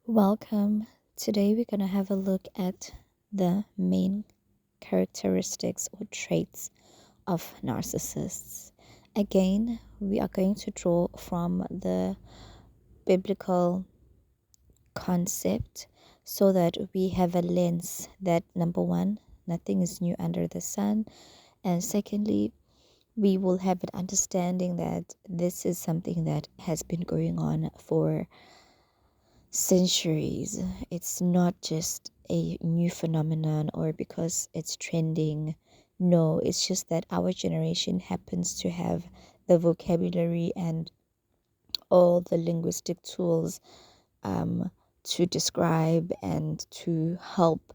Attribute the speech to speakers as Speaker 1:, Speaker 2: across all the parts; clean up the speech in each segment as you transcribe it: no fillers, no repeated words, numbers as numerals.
Speaker 1: Welcome. Today we're going to have a look at the main characteristics or traits of narcissists. Again, we are going to draw from the biblical concept so that we have a lens that, number one, nothing is new under the sun, and secondly, we will have an understanding that this is something that has been going on for centuries. It's not just a new phenomenon or because it's trending. No, it's just that our generation happens to have the vocabulary and all the linguistic tools um, to describe and to help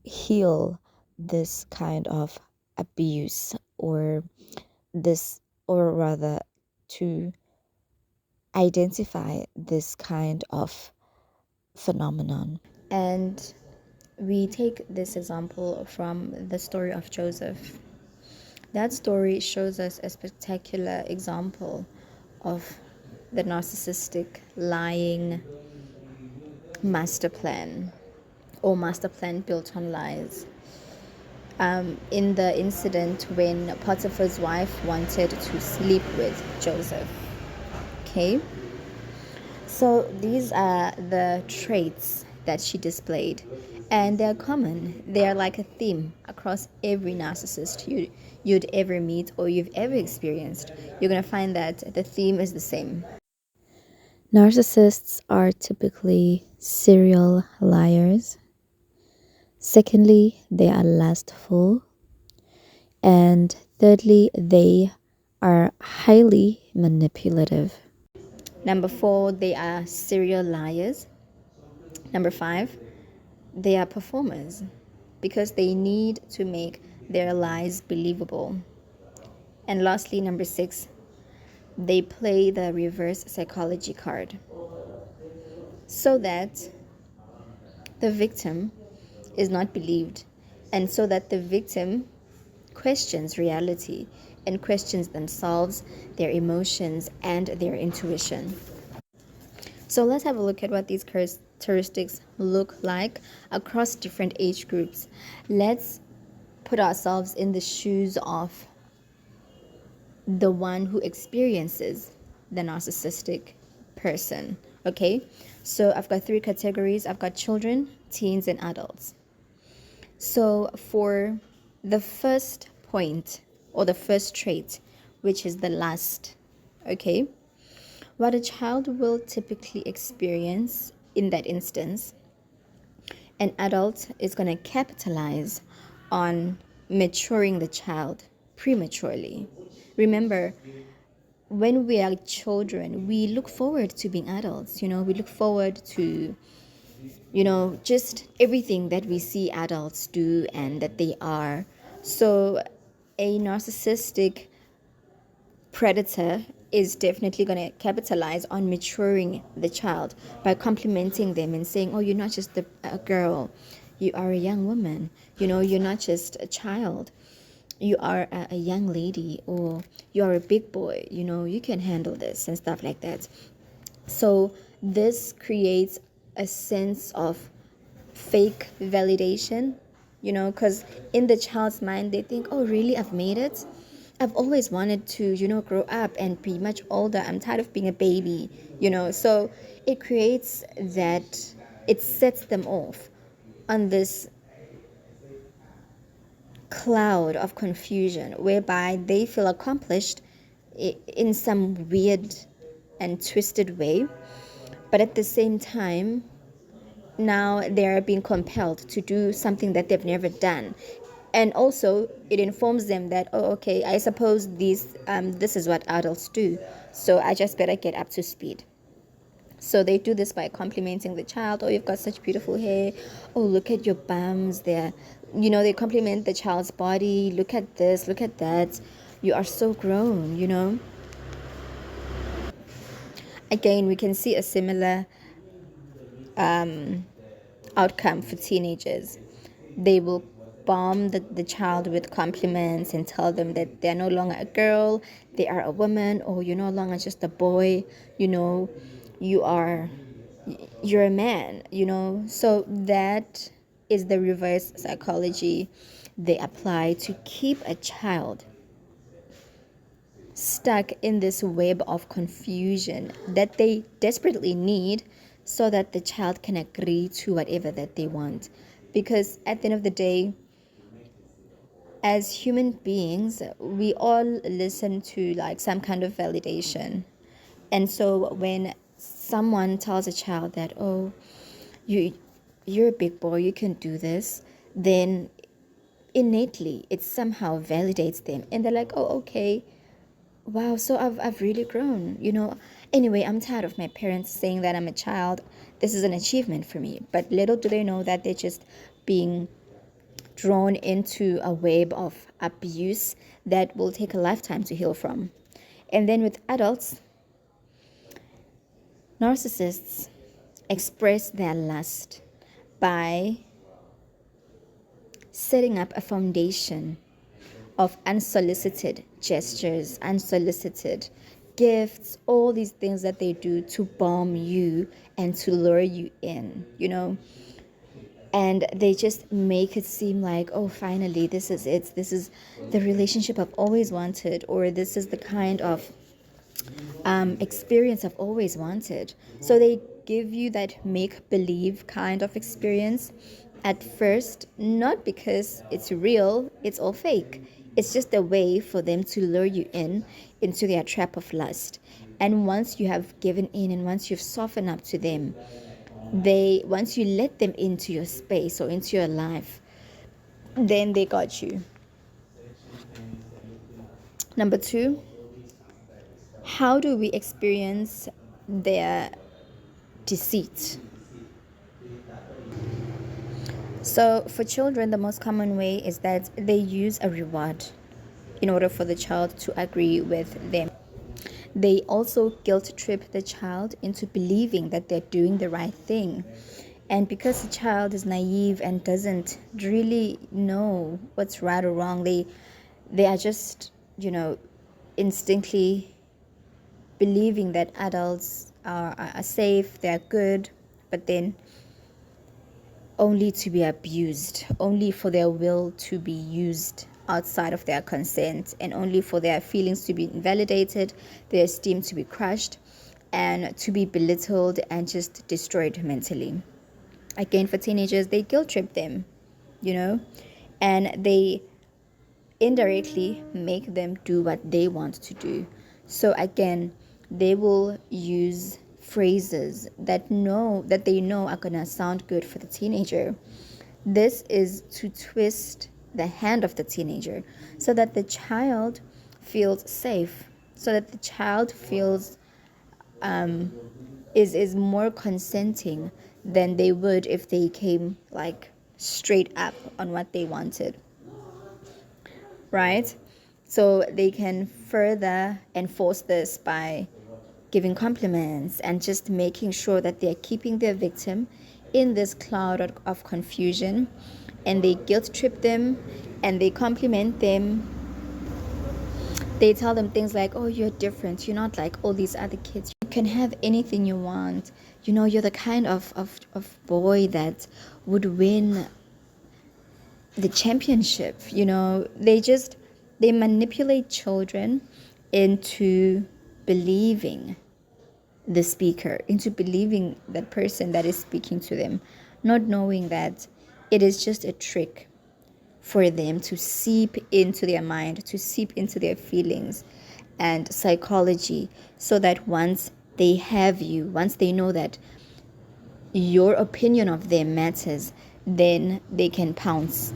Speaker 1: heal this kind of abuse or this, or rather, to identify this kind of phenomenon. And we take this example from the story of Joseph. That story shows us a spectacular example of the narcissistic lying master plan or master plan built on lies. In the incident when Potiphar's wife wanted to sleep with Joseph. Okay, so these are the traits that she displayed, and they're common. They're like a theme across every narcissist you'd ever meet or you've ever experienced. You're going to find that the theme is the same. Narcissists are typically serial liars. Secondly, they are lustful. And thirdly, they are highly manipulative. Number four, they are serial liars. Number five, they are performers because they need to make their lies believable. And lastly, number six, they play the reverse psychology card so that the victim is not believed, and so that the victim questions reality and questions themselves, their emotions, and their intuition. So let's have a look at what these characteristics look like across different age groups. Let's put ourselves in the shoes of the one who experiences the narcissistic person. Okay, so I've got three categories. I've got children, teens, and adults. So for the first point or the first trait, which is the lust, okay, what a child will typically experience in that instance, an adult is going to capitalize on maturing the child prematurely. Remember, when we are children, we look forward to being adults. We look forward to, just everything that we see adults do and that they are. So, a narcissistic predator is definitely going to capitalize on maturing the child by complimenting them and saying, oh, you're not just a girl, you are a young woman, you're not just a child, you are a young lady, or you are a big boy, you can handle this and stuff like that. So this creates a sense of fake validation, because in the child's mind they think, oh really, I've made it. I've always wanted to, grow up and be much older. I'm tired of being a baby, So it creates that, it sets them off on this cloud of confusion whereby they feel accomplished in some weird and twisted way. But at the same time, now they're being compelled to do something that they've never done, and also it informs them that, oh okay, I suppose this is what adults do, so I just better get up to speed. So they do this by complimenting the child. Oh, you've got such beautiful hair. Oh, look at your bums there. They compliment the child's body. Look at this, look at that. You are so grown. Again, we can see a similar outcome for teenagers. They will bomb the child with compliments and tell them that they're no longer a girl, they are a woman, or you're no longer just a boy, you are you're a man, So that is the reverse psychology they apply to keep a child stuck in this web of confusion that they desperately need so that the child can agree to whatever that they want. Because at the end of the day, as human beings, we all listen to like some kind of validation. And so when someone tells a child that, oh, you you're a big boy, you can do this, then innately it somehow validates them and they're like, oh, okay, wow, so I've really grown, Anyway, I'm tired of my parents saying that I'm a child. This is an achievement for me. But little do they know that they're just being drawn into a web of abuse that will take a lifetime to heal from. And then with adults, narcissists express their lust by setting up a foundation of unsolicited gestures, unsolicited gifts, all these things that they do to bomb you and to lure you in. And they just make it seem like, oh, finally, this is it. This is the relationship I've always wanted, or this is the kind of experience I've always wanted. So they give you that make believe kind of experience at first, not because it's real, it's all fake. It's just a way for them to lure you into their trap of lust. And once you have given in and once you've softened up to them, once you let them into your space or into your life, then they got you. Number two, how do we experience their deceit? So for children, the most common way is that they use a reward in order for the child to agree with them. They also guilt trip the child into believing that they're doing the right thing. And because the child is naive and doesn't really know what's right or wrong, they are just, instinctively believing that adults are safe, they're good, but then only to be abused, only for their will to be used outside of their consent, and only for their feelings to be invalidated, their esteem to be crushed, and to be belittled and just destroyed mentally. Again, for teenagers, they guilt trip them, and they indirectly make them do what they want to do. So again, they will use phrases that they know are gonna sound good for the teenager. This is to twist the hand of the teenager so that the child feels safe, so that the child feels is more consenting than they would if they came like straight up on what they wanted. Right? So they can further enforce this by giving compliments and just making sure that they're keeping their victim in this cloud of confusion, and they guilt trip them and they compliment them. They tell them things like, oh, you're different, you're not like all these other kids, you can have anything you want, you're the kind of boy that would win the championship. They manipulate children into believing the speaker, into believing that person that is speaking to them, not knowing that it is just a trick for them to seep into their mind, to seep into their feelings and psychology, so that once they have you, once they know that your opinion of them matters, then they can pounce.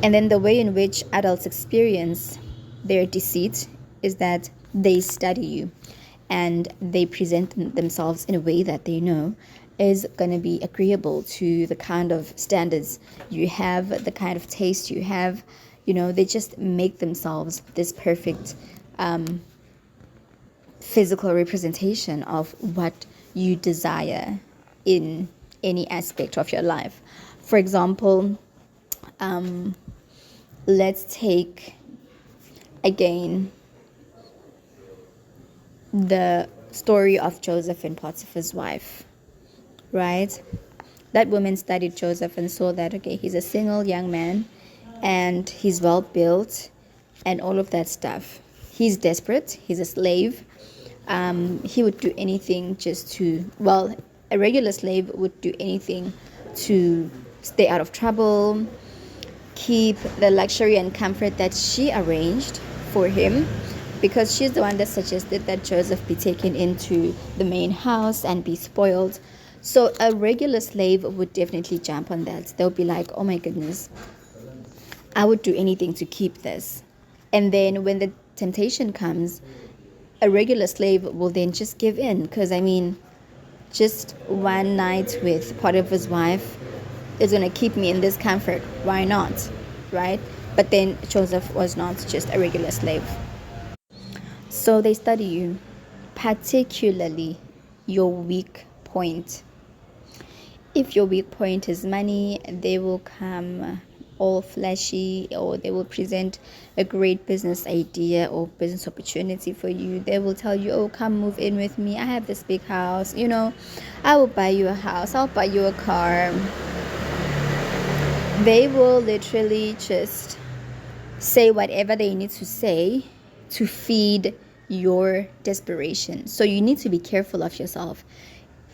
Speaker 1: And then the way in which adults experience their deceit is that they study you and they present themselves in a way that they know is going to be agreeable to the kind of standards you have, the kind of taste you have. They just make themselves this perfect physical representation of what you desire in any aspect of your life. For example, let's take again the story of Joseph and Potiphar's wife, right? That woman studied Joseph and saw that, okay, he's a single young man and he's well built and all of that stuff. He's desperate, he's a slave. He would do anything just to, well, a regular slave would do anything to stay out of trouble, keep the luxury and comfort that she arranged for him, because she's the one that suggested that Joseph be taken into the main house and be spoiled. So a regular slave would definitely jump on that. They'll be like, oh my goodness, I would do anything to keep this. And then when the temptation comes, a regular slave will then just give in. Because, I mean, just one night with Potiphar's wife is going to keep me in this comfort. Why not? Right? But then Joseph was not just a regular slave. So they study you, particularly your weak point. If your weak point is money, they will come all flashy, or they will present a great business idea or business opportunity for you. They will tell you, oh, come move in with me. I have this big house. I will buy you a house. I'll buy you a car. They will literally just say whatever they need to say to feed your desperation. So you need to be careful of yourself.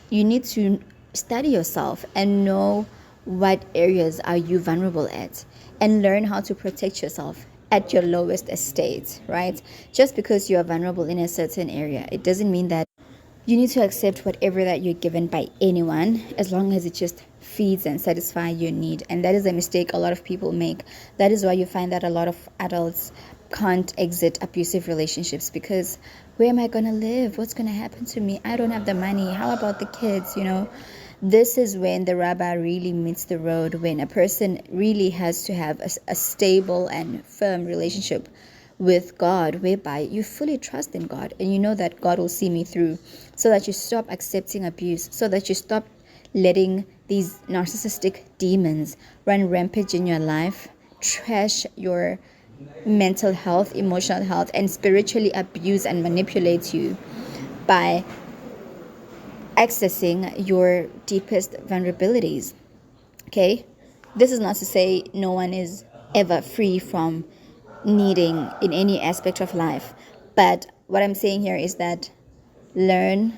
Speaker 1: You need to study yourself and know what areas are you vulnerable at, and learn how to protect yourself at your lowest estate, right? Just because you are vulnerable in a certain area, it doesn't mean that you need to accept whatever that you're given by anyone, as long as it just feeds and satisfies your need. And that is a mistake a lot of people make. That is why you find that a lot of adults can't exit abusive relationships, because where am I going to live? What's going to happen to me? I don't have the money. How about the kids? This is when the rubber really meets the road, when a person really has to have a stable and firm relationship with God, whereby you fully trust in God and you know that God will see me through, so that you stop accepting abuse, so that you stop letting these narcissistic demons run rampage in your life, trash your mental health, emotional health, and spiritually abuse and manipulate you by accessing your deepest vulnerabilities. Okay? This is not to say no one is ever free from needing in any aspect of life. But what I'm saying here is that learn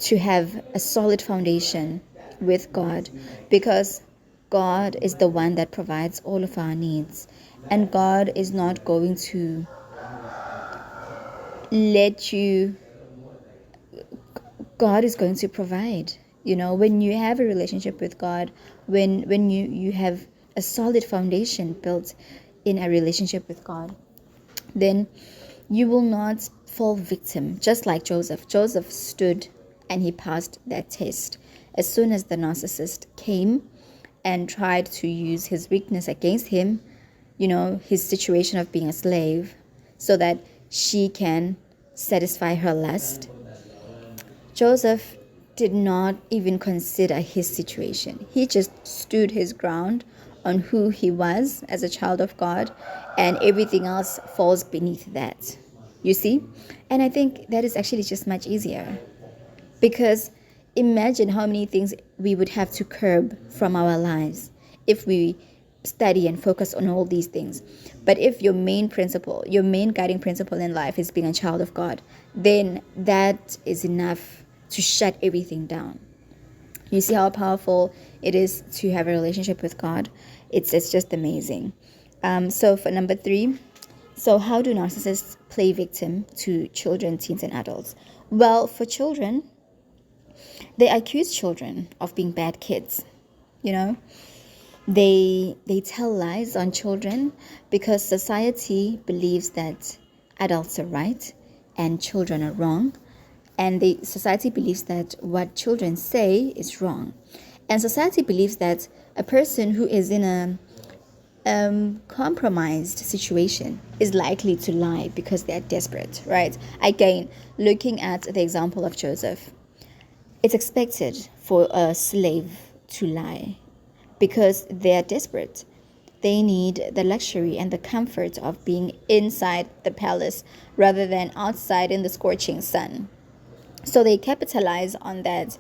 Speaker 1: to have a solid foundation with God, because God is the one that provides all of our needs. And God is not going to let you, God is going to provide. When you have a relationship with God, when you have a solid foundation built in a relationship with God, then you will not fall victim. Just like Joseph stood and he passed that test. As soon as the narcissist came and tried to use his weakness against him, his situation of being a slave, so that she can satisfy her lust, Joseph did not even consider his situation. He just stood his ground on who he was as a child of God, and everything else falls beneath that. You see? And I think that is actually just much easier, because imagine how many things we would have to curb from our lives if we study and focus on all these things. But if your main principle, your main guiding principle in life is being a child of God, then that is enough to shut everything down. You see how powerful it is to have a relationship with God? It's just amazing. So for number 3, so how do narcissists play victim to children, teens, and adults? Well, for children, they accuse children of being bad kids. They tell lies on children, because society believes that adults are right and children are wrong. And the society believes that what children say is wrong. And society believes that a person who is in a compromised situation is likely to lie because they're desperate, right? Again, looking at the example of Joseph, it's expected for a slave to lie because they're desperate. they need the luxury and the comfort of being inside the palace rather than outside in the scorching sun. So they capitalize on that,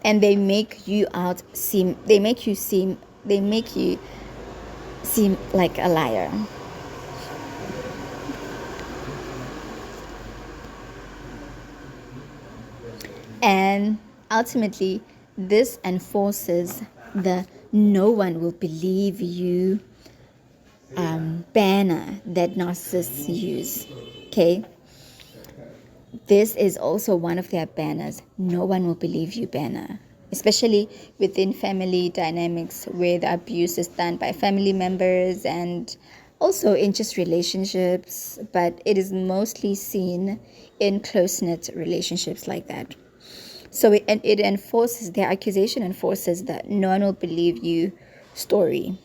Speaker 1: and they make you seem like a liar. And ultimately, this enforces the no one will believe you banner that narcissists use. Okay? This is also one of their banners. No one will believe you banner. Especially within family dynamics where the abuse is done by family members and also in just relationships, but it is mostly seen in close-knit relationships like that. So it enforces, their accusation enforces that no one will believe you story.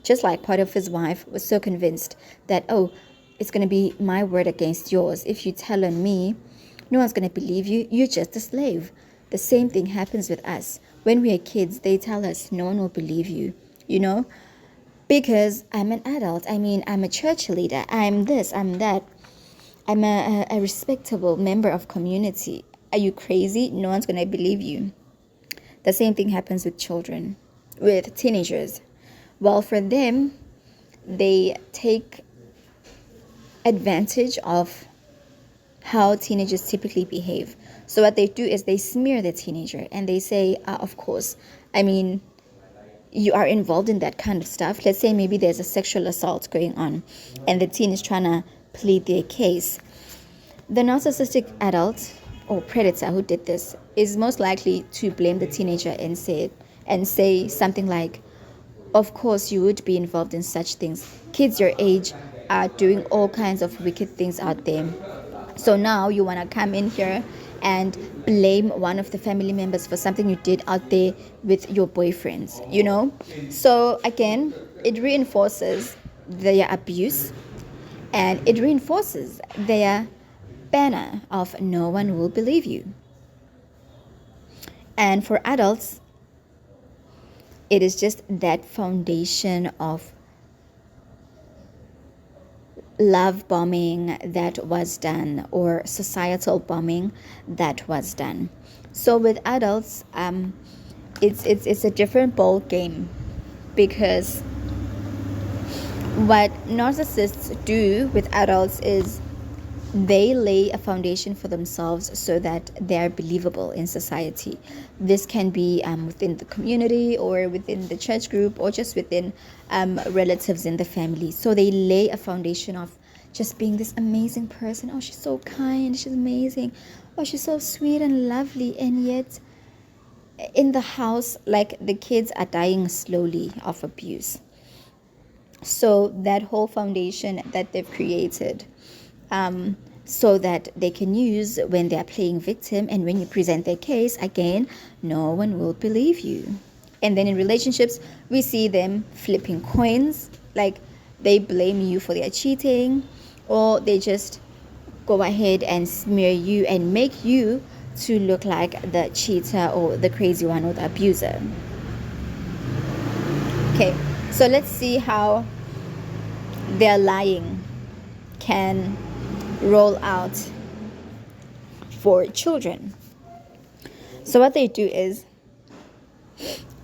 Speaker 1: Just like Potiphar's wife was so convinced that, oh, it's going to be my word against yours. If you tell on me, no one's going to believe you. You're just a slave. The same thing happens with us. When we are kids, they tell us no one will believe you, because I'm an adult. I mean, I'm a church leader. I'm this, I'm that. I'm a respectable member of community. Are you crazy? No one's going to believe you. The same thing happens with children, with teenagers. Well, for them, they take advantage of how teenagers typically behave. So what they do is they smear the teenager and they say, of course, I mean, you are involved in that kind of stuff. Let's say maybe there's a sexual assault going on and the teen is trying to plead their case. The narcissistic adult or predator who did this is most likely to blame the teenager and say something like, of course you would be involved in such things. Kids your age are doing all kinds of wicked things out there. So now you want to come in here and blame one of the family members for something you did out there with your boyfriends, So again, it reinforces their abuse and it reinforces their banner of no one will believe you. And for adults, it is just that foundation of love bombing that was done or societal bombing that was done. So with adults, it's a different ball game, because what narcissists do with adults is they lay a foundation for themselves so that they are believable in society. This can be within the community or within the church group or just within relatives in the family. So they lay a foundation of just being this amazing person. Oh, she's so kind, she's amazing. Oh, she's so sweet and lovely. And yet in the house, like, the kids are dying slowly of abuse. So that whole foundation that they've created, so that they can use when they're playing victim, and when you present their case, again, no one will believe you. And then in relationships, we see them flipping coins, like they blame you for their cheating, or they just go ahead and smear you and make you to look like the cheater or the crazy one or the abuser. Okay, so let's see how their lying can roll out for children. So what they do is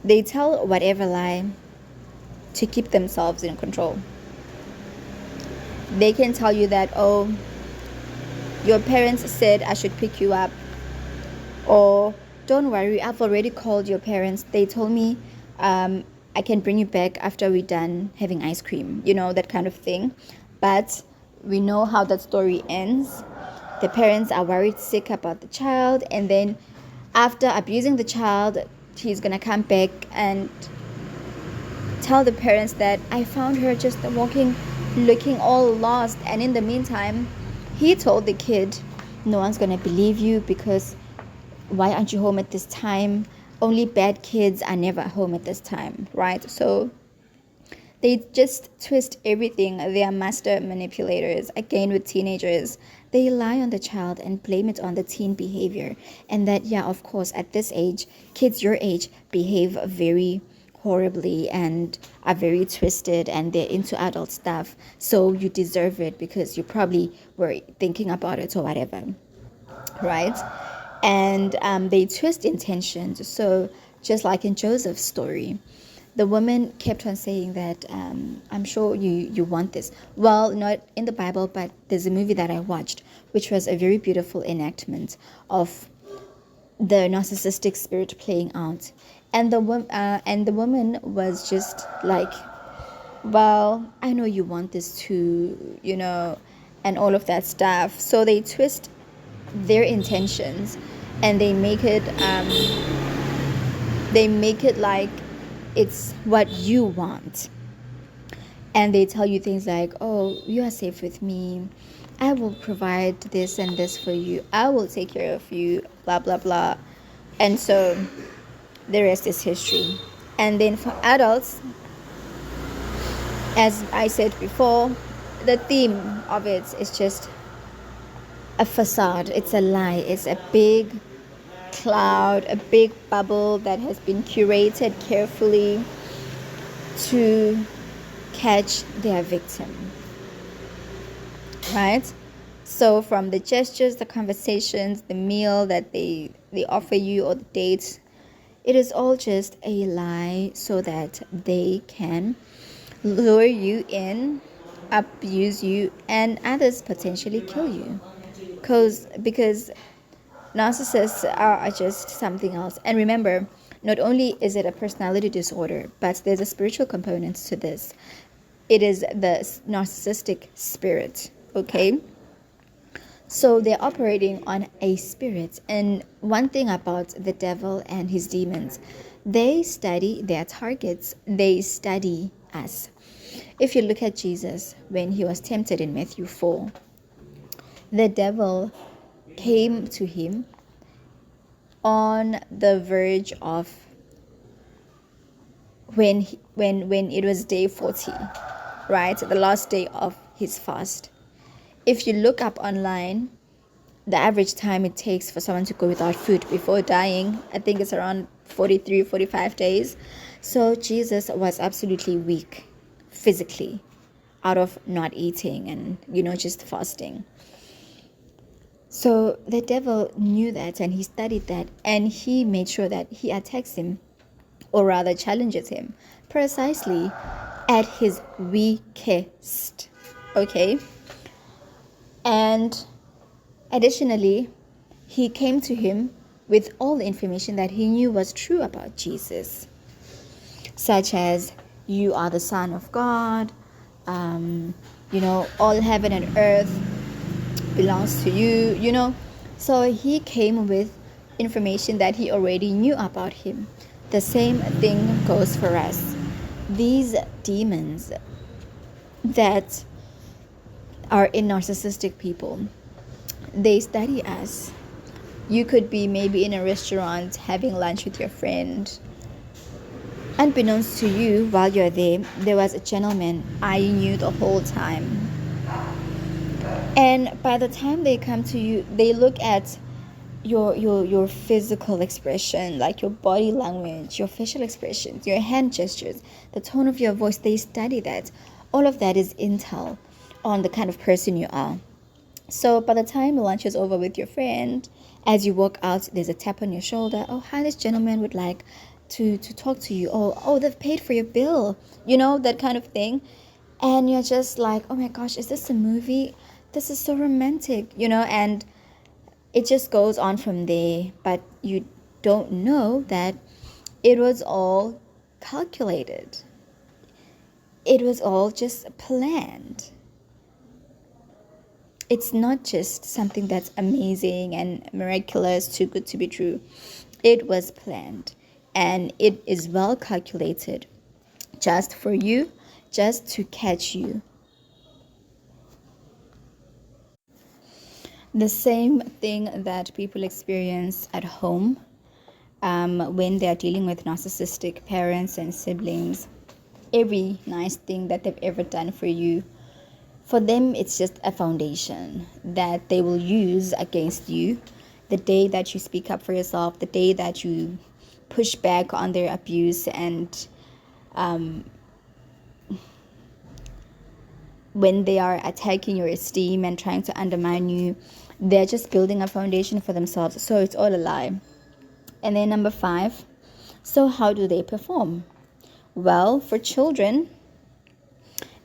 Speaker 1: they tell whatever lie to keep themselves in control. They can tell you that, oh, your parents said I should pick you up, or don't worry, I've already called your parents. They told me I can bring you back after we're done having ice cream, that kind of thing. But we know how that story ends. The parents are worried sick about the child, and then after abusing the child, he's gonna come back and tell the parents that I found her just walking, looking all lost. And in the meantime, he told the kid, no one's gonna believe you because why aren't you home at this time? Only bad kids are never home at this time, right? So they just twist everything. They are master manipulators. Again, with teenagers, they lie on the child and blame it on the teen behavior. And that, yeah, of course, at this age, kids your age behave very horribly and are very twisted and they're into adult stuff. So you deserve it because you probably were thinking about it or whatever, right? And they twist intentions. So just like in Joseph's story, the woman kept on saying that I'm sure you want this. Well, not in the Bible, but there's a movie that I watched, which was a very beautiful enactment of the narcissistic spirit playing out, and the woman was just like, well, I know you want this too, and all of that stuff. So they twist their intentions, and they make it like it's what you want, and they tell you things like, oh, you are safe with me, I will provide this and this for you, I will take care of you, blah blah blah. And so the rest is history. And then for adults, as I said before, the theme of it is just a facade. It's a lie. It's a big cloud, a big bubble that has been curated carefully to catch their victim. Right? So from the gestures, the conversations, the meal that they offer you, or the dates, it is all just a lie so that they can lure you in, abuse you, and others potentially kill you. Because narcissists are just something else. And remember, not only is it a personality disorder, but there's a spiritual component to this. It is the narcissistic spirit, okay? So they're operating on a spirit. And one thing about the devil and his demons, they study their targets. They study us. If you look at Jesus when he was tempted in Matthew 4, the devil came to him on the verge of when it was day 40, right? The last day of his fast. If you look up online, the average time it takes for someone to go without food before dying, I think it's around 43, 45 days. So Jesus was absolutely weak physically out of not eating and, just fasting. So the devil knew that, and he studied that, and he made sure that he attacks him, or rather challenges him, precisely at his weakest. Okay? And additionally, he came to him with all the information that he knew was true about Jesus, such as, you are the Son of God, all heaven and earth belongs to you. So he came with information that he already knew about him. The same thing goes for us. These demons that are in narcissistic people, they study us. You could be maybe in a restaurant having lunch with your friend. Unbeknownst to you, while you're there was a gentleman eyeing you the whole time. And by the time they come to you, they look at your physical expression, like your body language, your facial expressions, your hand gestures, the tone of your voice. They study that. All of that is intel on the kind of person you are. So by the time lunch is over with your friend, as you walk out, there's a tap on your shoulder. Oh, hi, this gentleman would like to talk to you. Oh, they've paid for your bill. That kind of thing. And you're just like, oh my gosh, is this a movie? This is so romantic, and it just goes on from there. But you don't know that it was all calculated. It was all just planned. It's not just something that's amazing and miraculous, too good to be true. It was planned, and it is well calculated just for you, just to catch you. The same thing that people experience at home when they are dealing with narcissistic parents and siblings. Every nice thing that they've ever done for you, for them, it's just a foundation that they will use against you the day that you speak up for yourself, the day that you push back on their abuse and
Speaker 2: when they are attacking your esteem and trying to undermine you, they're just building a foundation for themselves. So it's all a lie. And then number 5, so how do they perform? Well, for children,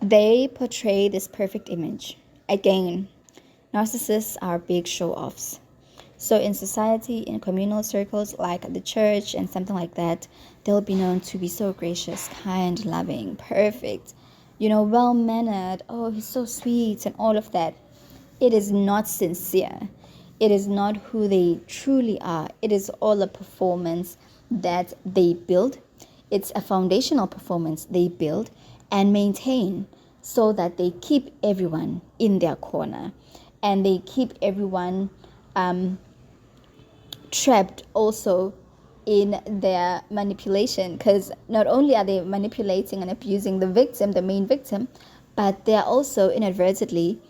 Speaker 2: they portray this perfect image. Again, narcissists are big show-offs. So in society, in communal circles like the church and something like that, they'll be known to be so gracious, kind, loving, perfect, well-mannered. Oh, he's so sweet and all of that. It is not sincere. It is not who they truly are. It is all a performance that they build. It's a foundational performance they build and maintain so that they keep everyone in their corner and they keep everyone trapped also in their manipulation, because not only are they manipulating and abusing the victim, the main victim, but they're also inadvertently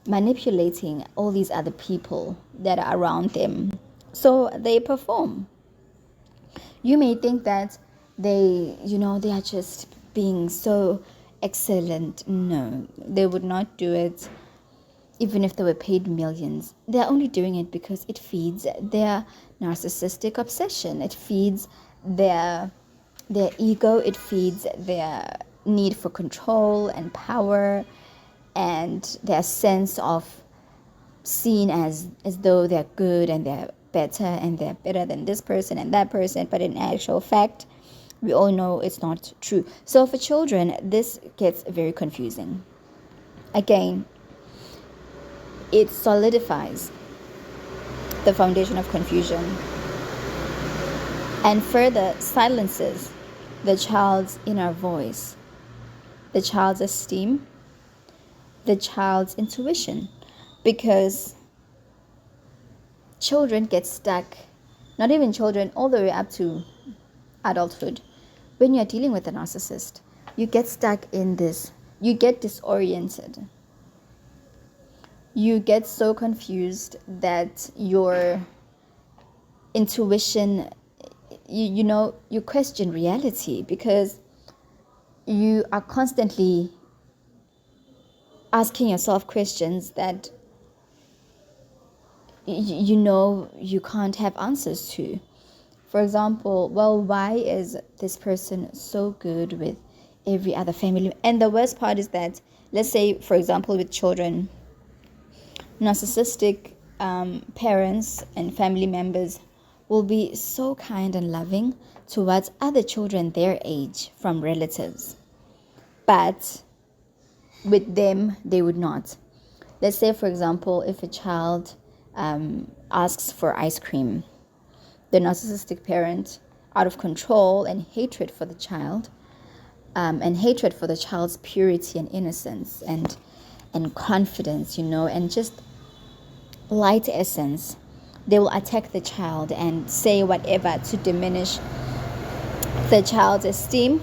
Speaker 2: manipulating all these other people that are around them. So they perform. You may think that they are just being so excellent. No, they would not do it even if they were paid millions. They're only doing it because it feeds their narcissistic obsession. It feeds their ego. It feeds their need for control and power and their sense of seen as though they're good and they're better and they're better than this person and that person. But in actual fact, we all know it's not true. So for children, this gets very confusing. Again, it solidifies the foundation of confusion and further silences the child's inner voice, the child's esteem, the child's intuition, because children get stuck, not even children, all the way up to adulthood. When you're dealing with a narcissist, you get stuck in this, you get disoriented. You get so confused that your intuition, you question reality because you are constantly asking yourself questions that you can't have answers to. For example, well, why is this person so good with every other family? And the worst part is that, let's say, for example, with children, narcissistic parents and family members will be so kind and loving towards other children their age from relatives. But with them, they would not. Let's say, for example, if a child asks for ice cream, the narcissistic parent, out of control and hatred for the child, and hatred for the child's purity and innocence and confidence, and just light essence, they will attack the child and say whatever to diminish the child's esteem,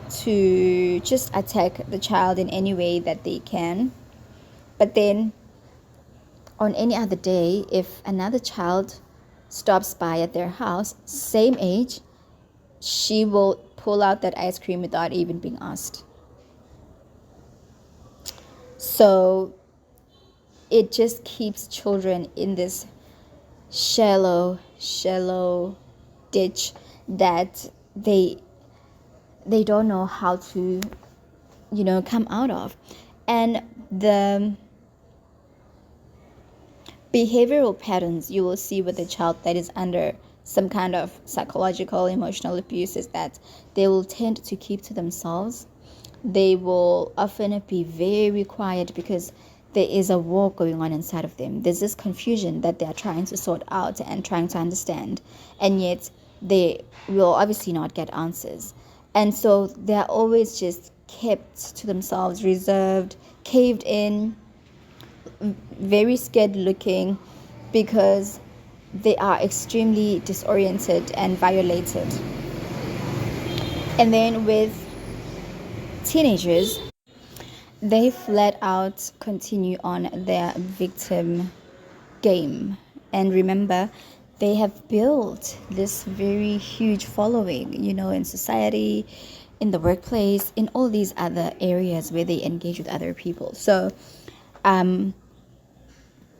Speaker 2: to just attack the child in any way that they can. But then on any other day, if another child stops by at their house, same age, she will pull out that ice cream without even being asked. So it just keeps children in this shallow ditch that they don't know how to come out of. And the behavioral patterns you will see with a child that is under some kind of psychological, emotional abuse is that they will tend to keep to themselves. They will often be very quiet because there is a war going on inside of them. There's this confusion that they are trying to sort out and trying to understand, and yet they will obviously not get answers. And so they're always just kept to themselves, reserved, caved in, very scared looking, because they are extremely disoriented and violated. And then with teenagers, they flat out continue on their victim game. And remember, they have built this very huge following, in society, in the workplace, in all these other areas where they engage with other people. So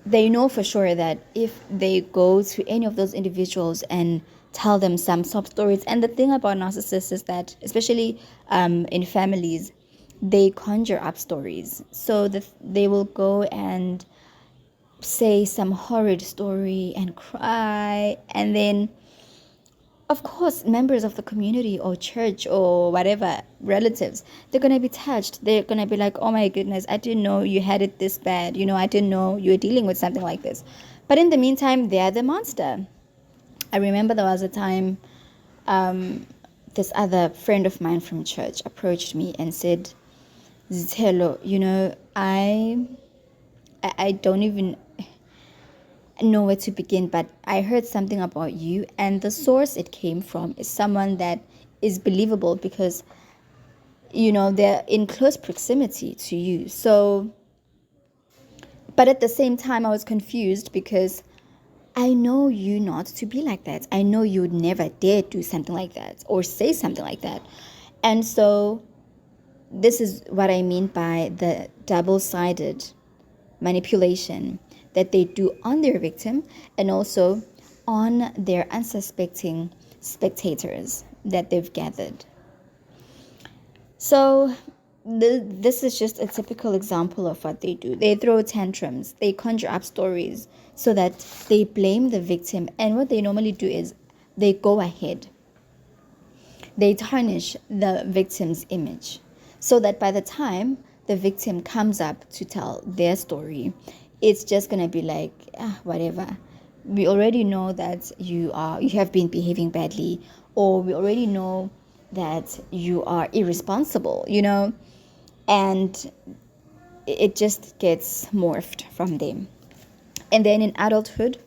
Speaker 2: they know for sure that if they go to any of those individuals and tell them some sob stories, and the thing about narcissists is that, especially in families, they conjure up stories. So that they will go and say some horrid story and cry, and then of course members of the community or church or whatever, relatives, they're going to be touched. They're going to be like, oh my goodness, I didn't know you had it this bad, I didn't know you were dealing with something like this. But in the meantime, they're the monster. I remember there was a time this other friend of mine from church approached me and said, Zitelo, I don't even know where to begin, but I heard something about you, and the source it came from is someone that is believable because they're in close proximity to you. So, but at the same time, I was confused because I know you not to be like that. I know you would never dare do something like that or say something like that. And so this is what I mean by the double-sided manipulation that they do on their victim and also on their unsuspecting spectators that they've gathered. So this is just a typical example of what they do. They throw tantrums, they conjure up stories so that they blame the victim, and what they normally do is they go ahead, they tarnish the victim's image so that by the time the victim comes up to tell their story, it's just going to be like, whatever. We already know that you have been behaving badly, or we already know that you are irresponsible, and it just gets morphed from them. And then in adulthood,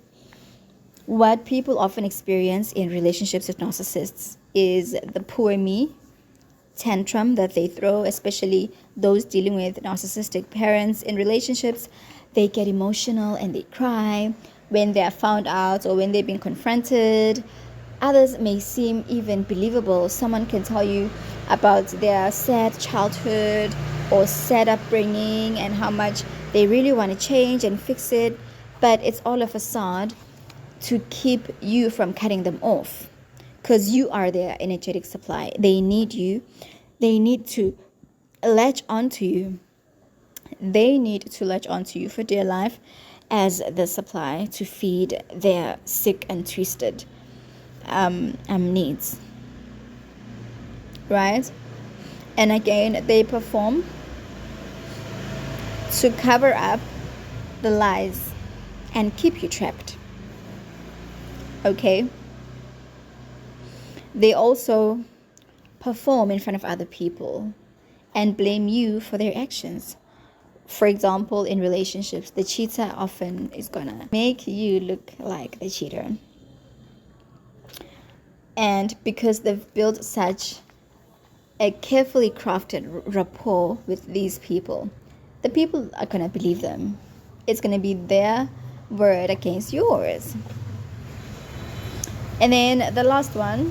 Speaker 2: what people often experience in relationships with narcissists is the poor me tantrum that they throw, especially those dealing with narcissistic parents in relationships. They get emotional and they cry when they are found out or when they've been confronted. Others may seem even believable. Someone can tell you about their sad childhood or sad upbringing and how much they really want to change and fix it, but it's all a facade to keep you from cutting them off, because you are their energetic supply. They need you. They need to latch onto you. They need to latch onto you for dear life as the supply to feed their sick and twisted needs. Right? And again, they perform to cover up the lies and keep you trapped. Okay? They also perform in front of other people and blame you for their actions. For example, in relationships, the cheater often is gonna make you look like the cheater. And because they've built such a carefully crafted rapport with these people, the people are gonna believe them. It's gonna be their word against yours. And then the last one,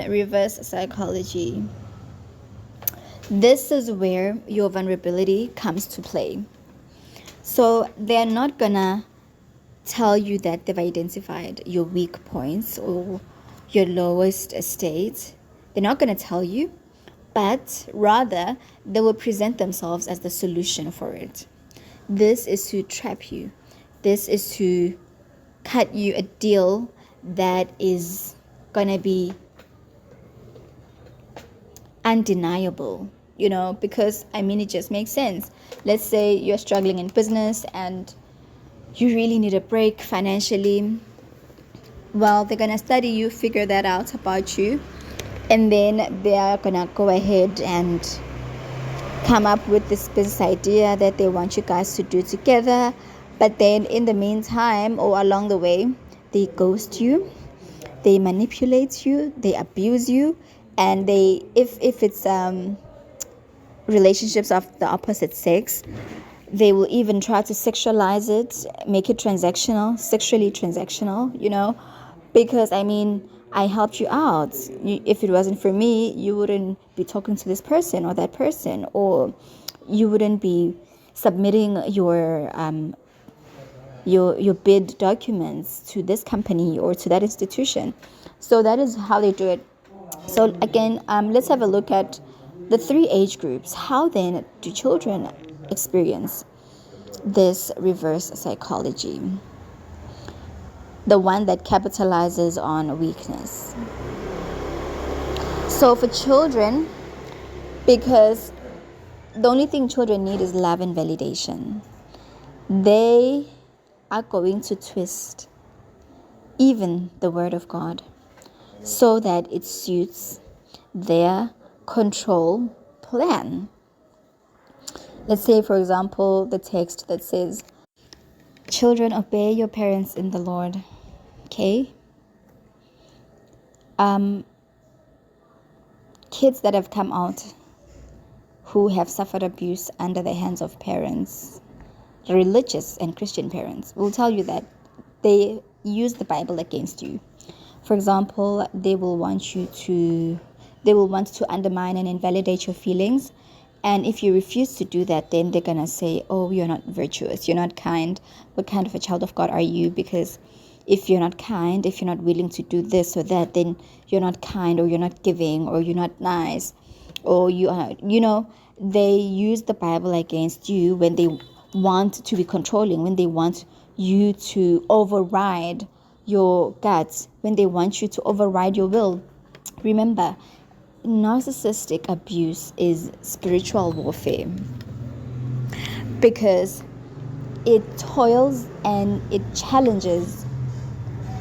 Speaker 2: reverse psychology. This is where your vulnerability comes to play. So they're not gonna tell you that they've identified your weak points or your lowest state. They're not gonna tell you, but rather they will present themselves as the solution for it. This is to trap you. This is to cut you a deal that is gonna be undeniable, because it just makes sense. Let's say you're struggling in business and you really need a break financially. Well, they're gonna study you, figure that out about you, and then they are gonna go ahead and come up with this business idea that they want you guys to do together. But then in the meantime or along the way, they ghost you, they manipulate you, they abuse you, and they, if it's relationships of the opposite sex, they will even try to sexualize it, make it sexually transactional, because I helped you out. If it wasn't for me, you wouldn't be talking to this person or that person, or you wouldn't be submitting your bid documents to this company or to that institution. So that is how they do it. So again, let's have a look at the three age groups. How then do children experience this reverse psychology? The one that capitalizes on weakness. So for children, because the only thing children need is love and validation, they are going to twist even the word of God so that it suits their control plan. Let's say, for example, the text that says, children, obey your parents in the Lord. Okay? Kids that have come out who have suffered abuse under the hands of parents, religious and Christian parents, will tell you that they use the Bible against you. For example, they will want to undermine and invalidate your feelings. And if you refuse to do that, then they're going to say, oh, you're not virtuous, you're not kind. What kind of a child of God are you? Because if you're not kind, if you're not willing to do this or that, then you're not kind, or you're not giving, or you're not nice, or you are, they use the Bible against you when they want to be controlling, when they want you to override your guts, when they want you to override your will. Remember, narcissistic abuse is spiritual warfare because it toils and it challenges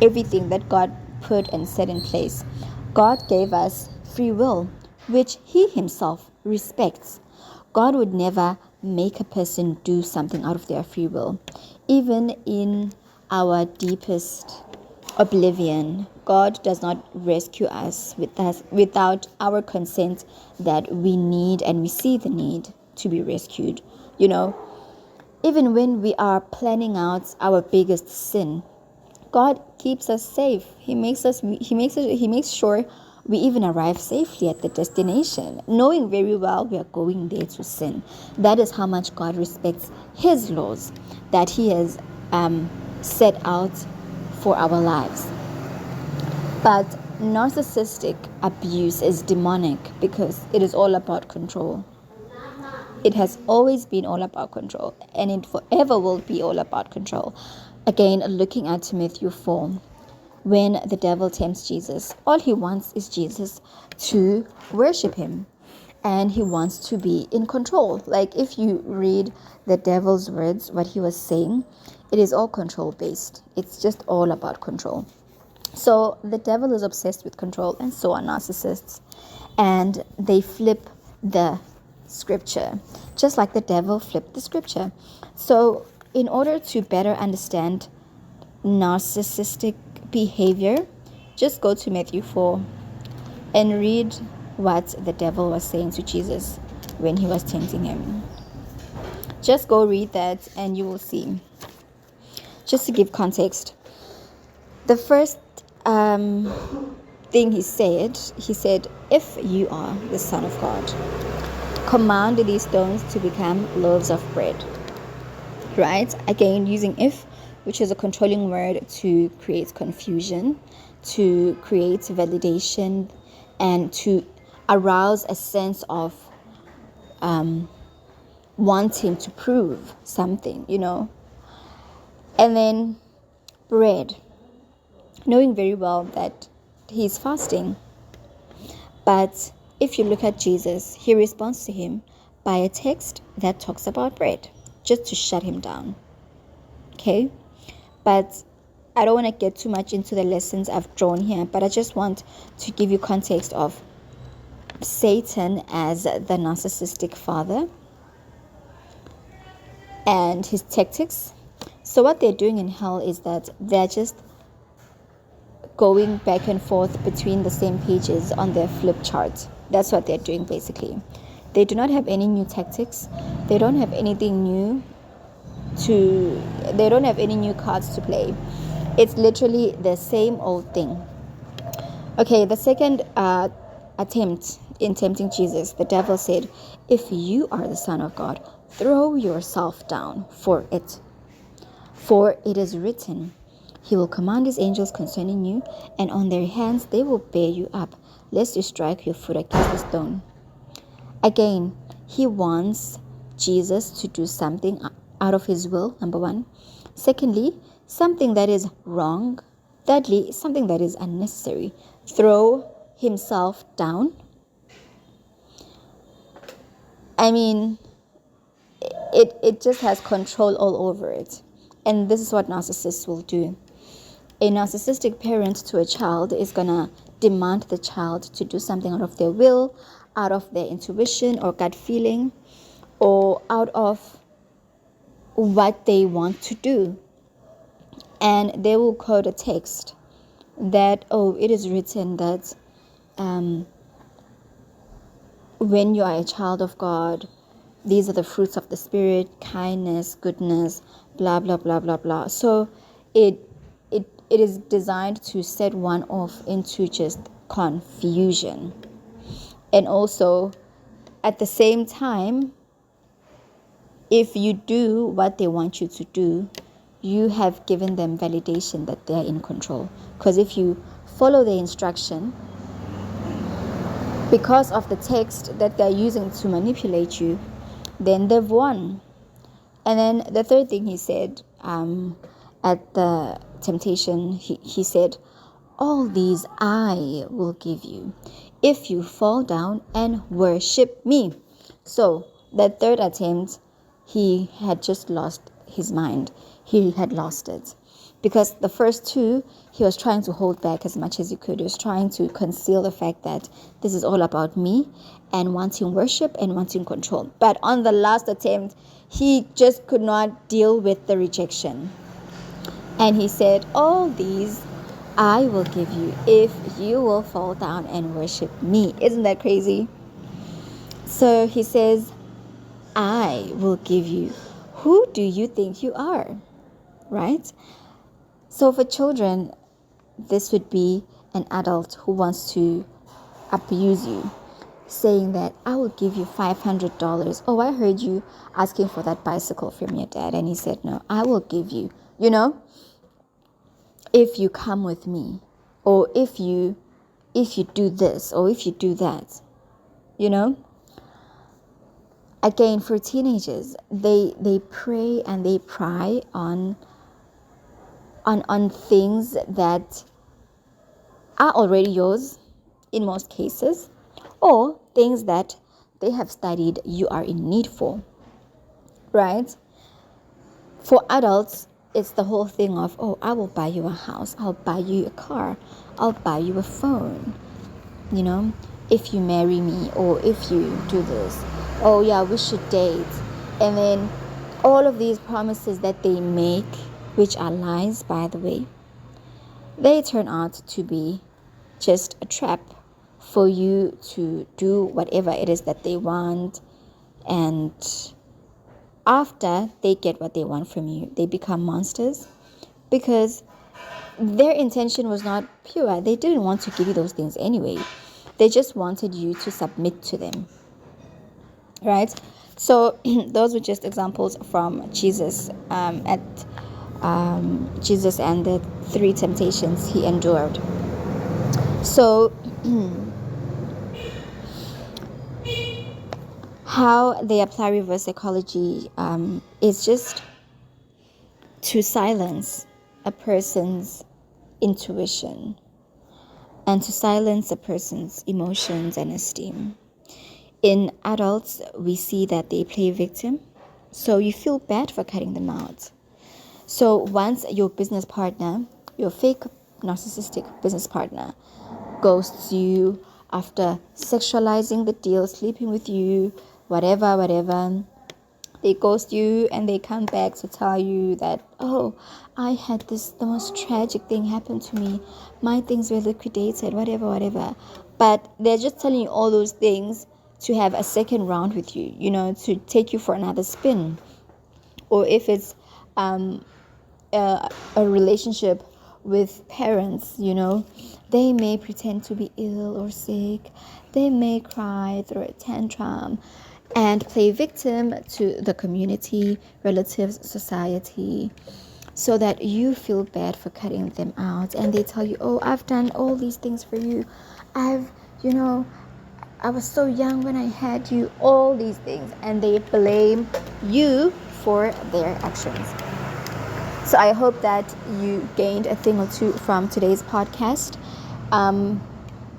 Speaker 2: everything that God put and set in place. God gave us free will, which He Himself respects. God would never make a person do something out of their free will. Even in our deepest oblivion, God does not rescue us without our consent that we need, and we see the need to be rescued. Even when we are planning out our biggest sin, God keeps us safe. He makes sure we even arrive safely at the destination, knowing very well we are going there to sin. That is how much God respects His laws that He has set out for our lives. But narcissistic abuse is demonic because it is all about control. It has always been all about control, and it forever will be all about control. Again, looking at Matthew 4, when the devil tempts Jesus, all he wants is Jesus to worship him, and he wants to be in control. Like if you read the devil's words, what he was saying, it is all control based. It's just all about control. So the devil is obsessed with control, and so are narcissists. And they flip the scripture, just like the devil flipped the scripture. So in order to better understand narcissistic behavior, just go to Matthew 4 and read what the devil was saying to Jesus when he was tempting him. Just go read that and you will see. Just to give context, the first thing he said, if you are the Son of God, command these stones to become loaves of bread. Right? Again, using if, which is a controlling word to create confusion, to create validation, and to arouse a sense of wanting to prove something, And then bread, knowing very well that he's fasting. But if you look at Jesus, he responds to him by a text that talks about bread, just to shut him down. Okay? But I don't want to get too much into the lessons I've drawn here, but I just want to give you context of Satan as the narcissistic father and his tactics. So what they're doing in hell is that they're just going back and forth between the same pages on their flip chart. That's what they're doing basically. They do not have any new tactics. They don't have anything new they don't have any new cards to play. It's literally the same old thing. Okay, the second attempt in tempting Jesus, the devil said, "If you are the Son of God, throw yourself down, for it is written, He will command His angels concerning you, and on their hands they will bear you up, lest you strike your foot against the stone." Again, he wants Jesus to do something out of his will, number one. Secondly, something that is wrong. Thirdly, something that is unnecessary. Throw himself down. I mean, it just has control all over it. And this is what narcissists will do. A narcissistic parent to a child is going to demand the child to do something out of their will, out of their intuition or gut feeling, or out of what they want to do. And they will quote a text that, oh, it is written that when you are a child of God, these are the fruits of the Spirit: kindness, goodness, blah, blah, blah, blah, blah. So it is designed to set one off into just confusion. And also, at the same time, if you do what they want you to do, you have given them validation that they are in control. Because if you follow the instruction, because of the text that they're using to manipulate you, then they've won. And then the third thing he said at the temptation, he said, "All these I will give you if you fall down and worship me." So the third attempt, he had just lost his mind. He had lost it. Because the first two, he was trying to hold back as much as he could. He was trying to conceal the fact that this is all about me, and wanting worship and wanting control. But on the last attempt, he just could not deal with the rejection. And he said, "All these I will give you if you will fall down and worship me." Isn't that crazy? So he says, "I will give you. Who do you think you are?" Right? So for children, this would be an adult who wants to abuse you, saying that, "I will give you $500. Oh, I heard you asking for that bicycle from your dad." And he said, "No, I will give you, if you come with me, or if you do this, or if you do that, you know." Again, for teenagers, they pray and they pry on things that are already yours in most cases, or things that they have studied you are in need for, right? For adults, it's the whole thing of, "Oh, I will buy you a house, I'll buy you a car, I'll buy you a phone, if you marry me, or if you do this. Oh yeah, we should date." And then all of these promises that they make, which are lies, by the way, they turn out to be just a trap for you to do whatever it is that they want. And after they get what they want from you, they become monsters, because their intention was not pure. They didn't want to give you those things anyway. They just wanted you to submit to them, right? So those were just examples from Jesus, Jesus and the 3 temptations he endured. So how they apply reverse psychology is just to silence a person's intuition and to silence a person's emotions and esteem. In adults, we see that they play victim, so you feel bad for cutting them out. So once your business partner, your fake narcissistic business partner, ghosts you after sexualizing the deal, sleeping with you, whatever, they ghost you and they come back to tell you that, "Oh, I had the most tragic thing happen to me. My things were liquidated, whatever. But they're just telling you all those things to have a second round with you, to take you for another spin. Or if it's a relationship with parents, They may pretend to be ill or sick. They may cry, throw a tantrum, and play victim to the community, relatives, society, so that you feel bad for cutting them out. And they tell you, oh, I've done all these things for you. You know, I was so young when I had you, all these things. And they blame you for their actions. So I hope that you gained a thing or two from today's podcast.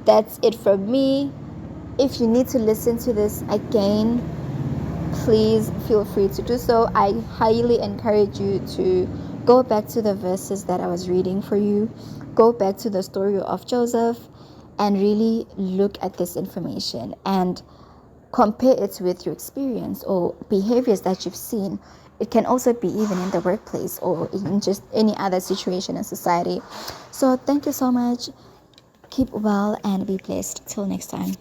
Speaker 2: That's it from me. If you need to listen to this again, please feel free to do so. I highly encourage you to go back to the verses that I was reading for you. Go back to the story of Joseph and really look at this information and compare it with your experience or behaviors that you've seen. It can also be even in the workplace or in just any other situation in society. So thank you so much. Keep well and be blessed. Till next time.